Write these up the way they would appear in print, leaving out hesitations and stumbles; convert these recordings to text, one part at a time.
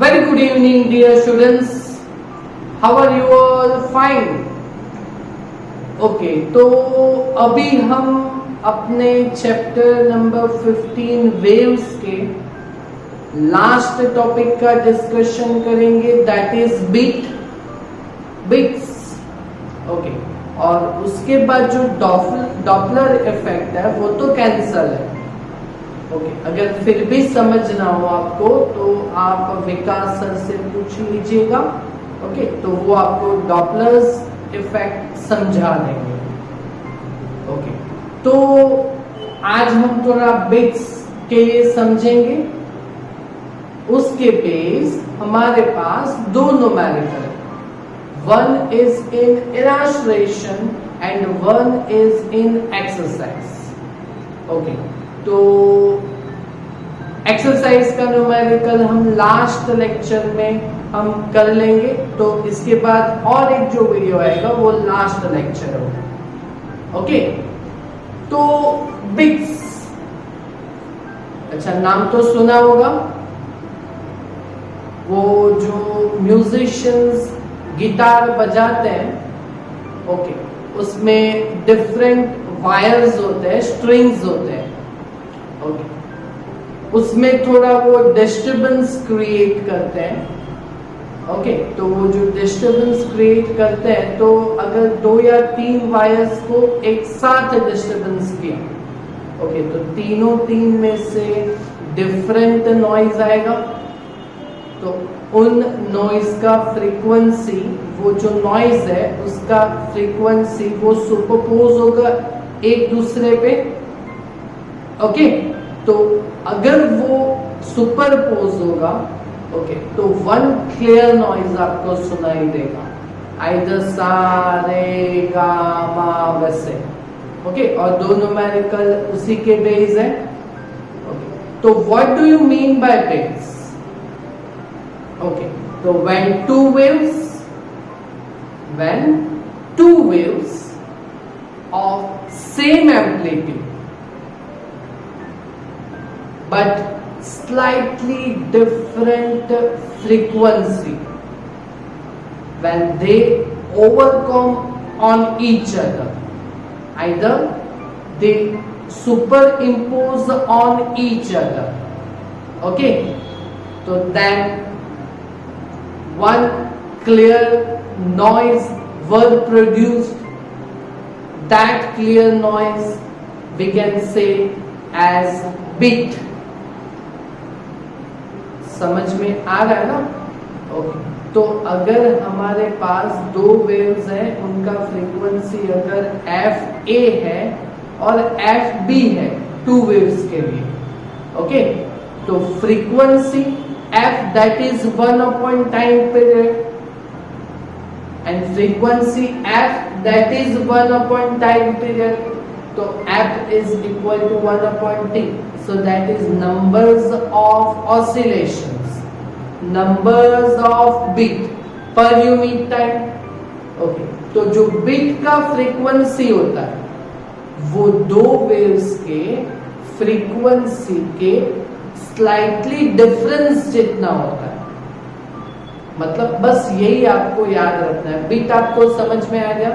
Very good evening, dear students. How are you all? Fine. Okay, तो अभी हम अपने चैप्टर नंबर 15 वेव्स के लास्ट टॉपिक का डिस्कशन करेंगे, दैट इज बिट्स. ओके, और उसके बाद जो डॉपलर इफेक्ट है वो तो कैंसल है. ओके, अगर फिर भी समझ ना हो आपको तो आप विकास सर से पूछ लीजिएगा. ओके, तो वो आपको डॉपलर्स इफेक्ट समझा देंगे. ओके, तो आज हम थोड़ा बिट्स के लिए समझेंगे. उसके बेस हमारे पास दो numerical, one is in illustration and one is in exercise. Okay, तो एक्सरसाइज का न्यूमेरिकल हम लास्ट लेक्चर में हम कर लेंगे. तो इसके बाद और एक जो वीडियो आएगा वो लास्ट लेक्चर होगा. ओके, तो बिट्स, अच्छा नाम तो सुना होगा. वो जो म्यूजिशियंस गिटार बजाते हैं, ओके, उसमें डिफरेंट वायर्स होते हैं, स्ट्रिंग्स होते हैं. ओके, उसमें थोड़ा वो डिस्टरबेंस क्रिएट करते हैं. ओके, तो वो जो डिस्टरबेंस क्रिएट करते हैं, तो अगर 2 या 3 वायर्स को एक साथ डिस्टरबेंस किया, ओके, तो तीन में से डिफरेंट नॉइज आएगा. तो उन नॉइज का फ्रीक्वेंसी, वो जो नॉइज है उसका फ्रीक्वेंसी वो सुपरपोज होगा एक दूसरे पे. ओके, तो अगर वो सुपरपोज होगा, ओके, तो वन क्लियर नॉइज आपको सुनाई देगा, आइदर सा रे गा मा वैसे. ओके, और दो न्यूमेरिकल उसी के बेस है. ओके, तो what do you mean by bits? Okay, तो when two waves of same amplitude but slightly different frequency, when they overcome on each other, either they superimpose on each other, okay, so then one clear noise were produced. That clear noise we can say as bit. समझ में आ रहा है ना? Okay, तो अगर हमारे पास दो waves हैं, उनका फ्रीक्वेंसी अगर FA है और FB है, टू वेव्स के लिए, ओके, तो frequency F that is 1 upon time period and frequency F that is 1 upon time period. So F is equal to 1 upon T. So that is numbers of oscillations, numbers of beat per unit time. Okay, तो जो beat का frequency होता है वो दो waves के frequency के slightly difference जितना होता है. मतलब बस यही आपको याद रखना है. बीट आपको समझ में आ गया?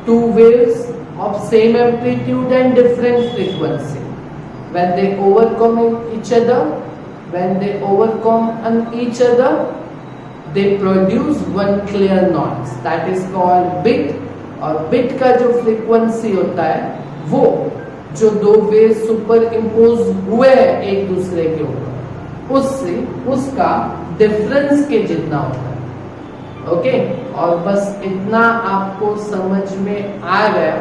To waves of same amplitude and different frequency, when they overcome each other, they produce one clear noise, that is called bit. और बिट का जो फ्रीक्वेंसी होता है वो जो दो वेव सुपर इम्पोज हुए हैं एक दूसरे के ऊपर, उससे उसका डिफरेंस के जितना होता है. ओके, और बस इतना आपको समझ में आ गया.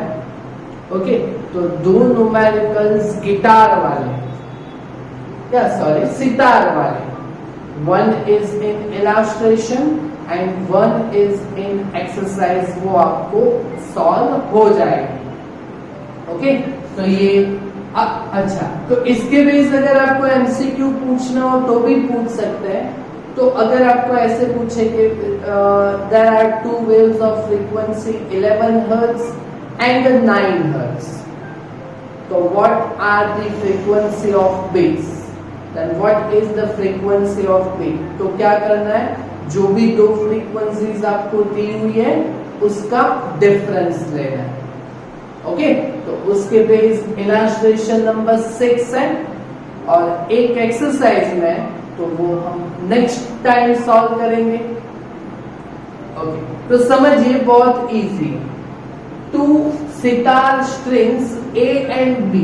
ओके, तो दो न्यूमेरिकल्स गिटार वाले या सॉरी सितार वाले, one is in illustration and one is in exercise, वो आपको सॉल्व हो जाएगी. ओके, तो ये अच्छा, तो इसके बेस अगर आपको एमसीक्यू पूछना हो तो भी पूछ सकते हैं. तो अगर आपको ऐसे पूछे कि there are two waves of frequency 11 hertz and 9 hertz, तो what are the frequency of beats? Then what is the frequency of beat. तो क्या करना है, जो भी दो फ्रीक्वेंसीज आपको दी हुई है उसका डिफरेंस लेना है। ओके, तो उसके बेस इलस्ट्रेशन नंबर 6 है और एक एक्सरसाइज में, तो वो हम नेक्स्ट टाइम सॉल्व करेंगे। ओके, तो समझिए बहुत easy. 2 sitar strings A and B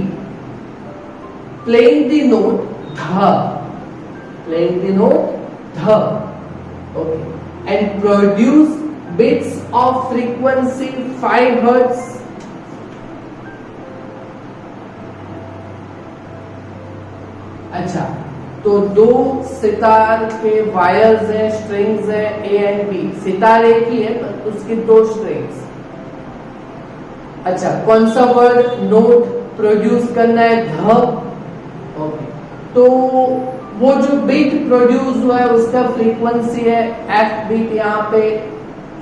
playing the note dha, okay, and produce bits of frequency 5 hertz. अच्छा, तो दो सितार के वायर्स हैं, स्ट्रिंग्स हैं A and B। सितार एक ही है पर उसकी दो स्ट्रिंग्स। अच्छा, कौन सा वर्ड नोट प्रोड्यूस करना है, ध। ओके, तो वो जो बीट प्रोड्यूस हुआ है उसका फ्रीक्वेंसी है एफ बीट, यहाँ पे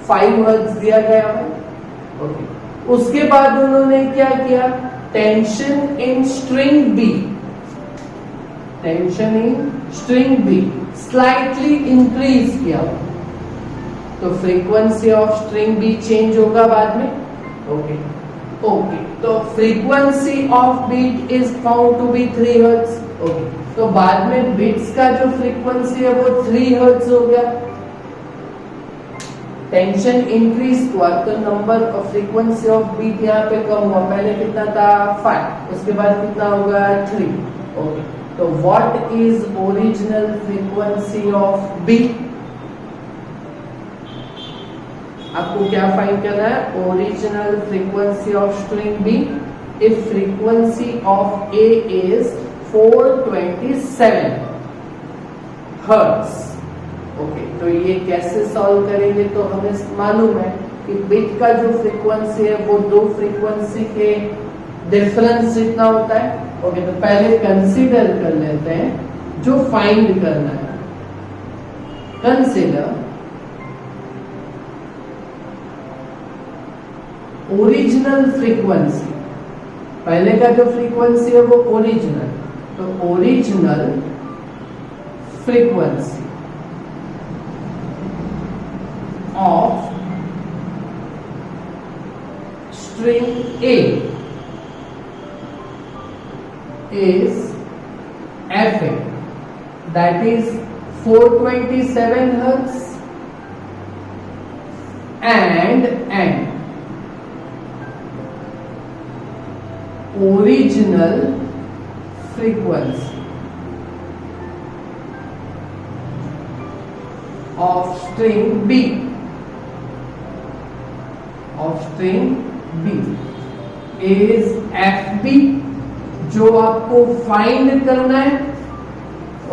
5 हर्ट्ज दिया गया है। ओके, उसके बाद उन्होंने क्या किया, tension in string B, tension in string B slightly increase किया, तो frequency of string B change होगा बाद में। ओके ओके, तो frequency of beat is found to be 3 hertz. Okay, तो बाद में बीट्स का जो फ्रीक्वेंसी है वो 3 हर्ट्ज हो गया। टेंशन इंक्रीज हुआ तो number of frequency of beat यहाँ पे कम हुआ। पहले कितना था 5, उसके बाद कितना होगा 3। ओके, तो what is original frequency of beat, आपको क्या फाइंड करना है, original frequency of string B if frequency of A is 427 hertz. Okay, तो ये कैसे सॉल्व करेंगे, तो हमें मालूम है कि बीट का जो फ्रीक्वेंसी है वो दो फ्रीक्वेंसी के डिफरेंस जितना होता है। ओके, तो पहले कंसीडर कर लेते हैं जो फाइंड करना है। कंसीडर ओरिजिनल फ्रीक्वेंसी, पहले का जो फ्रीक्वेंसी है वो ओरिजिनल, तो original frequency of string A is FA, that is 427 hertz, and original frequency of string B is FB, जो आपको फाइंड करना है।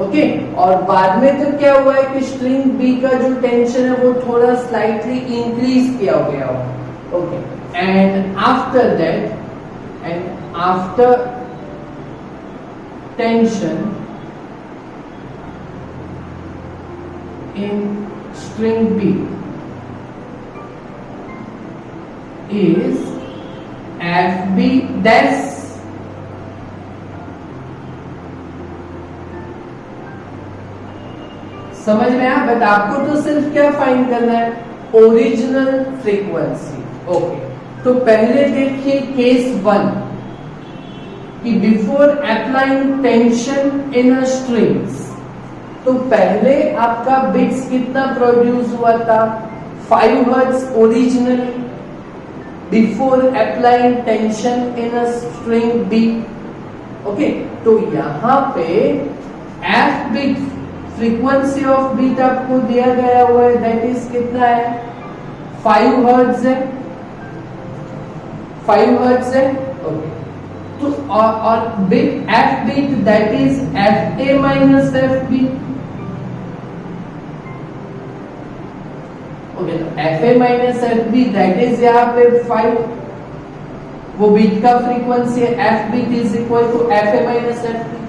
ओके, और बाद में तो क्या हुआ है कि स्ट्रिंग बी का जो टेंशन है वो थोड़ा स्लाइटली इंक्रीज किया गया हो। Okay, and after that, and after tension in string B is FB dash। समझ में आया, बट आपको तो सिर्फ क्या फाइंड करना है, ओरिजिनल फ्रीक्वेंसी। ओके, तो पहले देखिए केस 1 कि before applying tension in a strings, तो पहले आपका बिट्स कितना प्रोड्यूस हुआ था, 5 hertz original before applying tension in a string B. Okay, तो यहां पे F beat frequency of beat आपको दिया गया हुआ है, दैट इज कितना है, 5 हर्ट्ज है, 5 हर्ट्ज है। ओके, तो और beat F beat that is F A minus F B. Okay, तो F A minus F B that is यहाँ पे 5, वो बीट का फ्रीक्वेंसी है, F beat is equal to F A minus F B.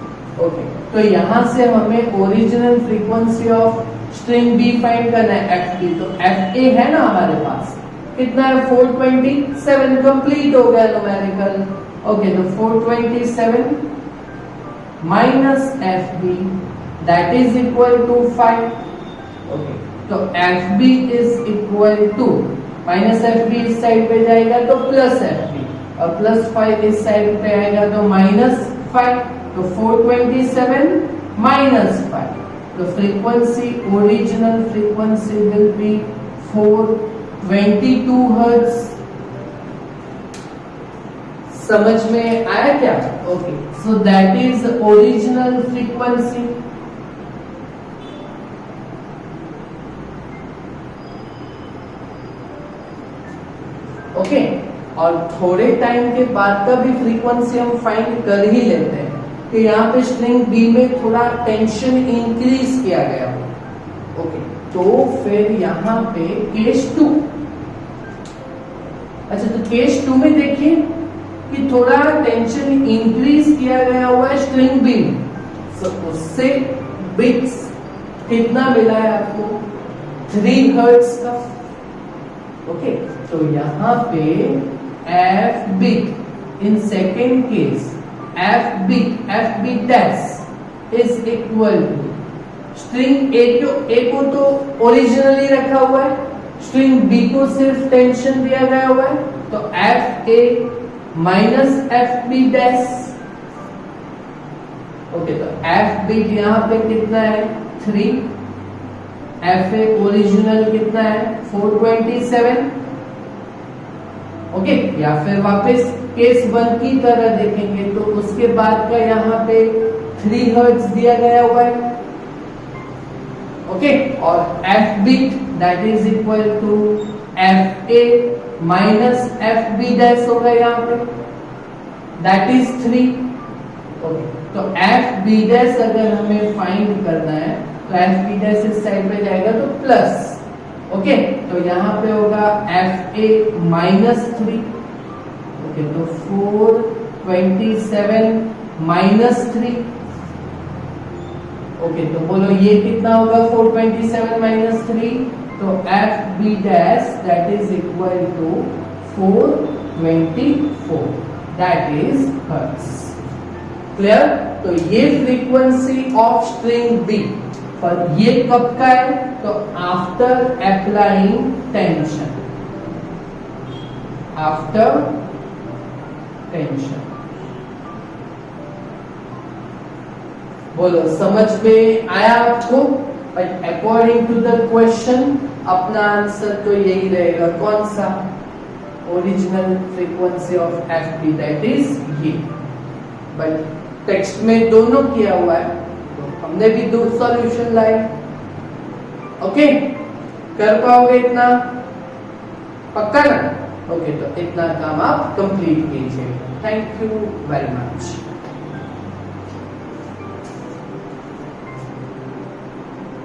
Okay, तो यहां से हमें original frequency of string B find करना है, एफ बी। तो एफ ए है ना हमारे पास, कितना है 427, कंप्लीट हो गया न्यूमेरिकल। ओके, तो 427 minus F B that is equal to 5। Okay, तो F B is equal to minus F B इस साइड पे जाएगा तो प्लस एफ बी, और प्लस 5 इस साइड पे आएगा तो माइनस 5, तो 427 माइनस 5, तो frequency, original frequency will be 422 hertz. समझ में आया क्या? Okay, so that is original frequency. Okay, और थोड़े टाइम के बाद का भी फ्रीक्वेंसी हम फाइंड कर ही लेते हैं कि यहाँ पे स्ट्रिंग बी में थोड़ा टेंशन इंक्रीज किया गया हो। ओके, तो फिर यहाँ पे केस 2, अच्छा तो केस 2 में देखिए कि थोड़ा टेंशन इंक्रीज किया गया हुआ है स्ट्रिंग बी में, so, उससे बिट्स कितना मिला है आपको? 3 हर्ट्ज का। ओके, तो यहाँ पे F beat in second case F B dash is equal to string A को तो ओरिजिनली रखा हुआ है, स्ट्रिंग बी को सिर्फ टेंशन दिया गया हुआ है, तो F A minus F B dash. Okay, तो एफ बिट यहाँ पे कितना है? 3, एफ ए ओरिजिनल कितना है? 427। ओके, या फिर वापस केस 1 की तरह देखेंगे तो उसके बाद का यहाँ पे 3 हर्ट्ज दिया गया हुआ है। ओके, और F beat that is equal to F A minus F B dash होगा यहाँ पे, दैट इज 3। ओके, तो एफ बी डैश अगर हमें फाइंड करना है तो एफ बी डैश इस साइड पे जाएगा तो प्लस। ओके, तो यहाँ पे होगा एफ ए माइनस 3। ओके, तो 427 माइनस 3। ओके, तो बोलो ये कितना होगा? 427 माइनस 3, तो F B dash that is equal to 424, that is hertz. Clear? तो ये फ्रीक्वेंसी ऑफ स्ट्रिंग बी, पर ये कब का है? तो after applying tension, after tension. बोलो समझ में आया आपको? But according to the question अपना आंसर तो यही रहेगा, कौन सा? Original frequency of F B that is ये। बट टेक्स्ट में दोनों किया हुआ है, तो हमने भी 2 सॉल्यूशन लाए। ओके, कर पाओगे इतना? पक्का ना? ओके, तो इतना काम आप कंप्लीट कीजिए। Thank you very much.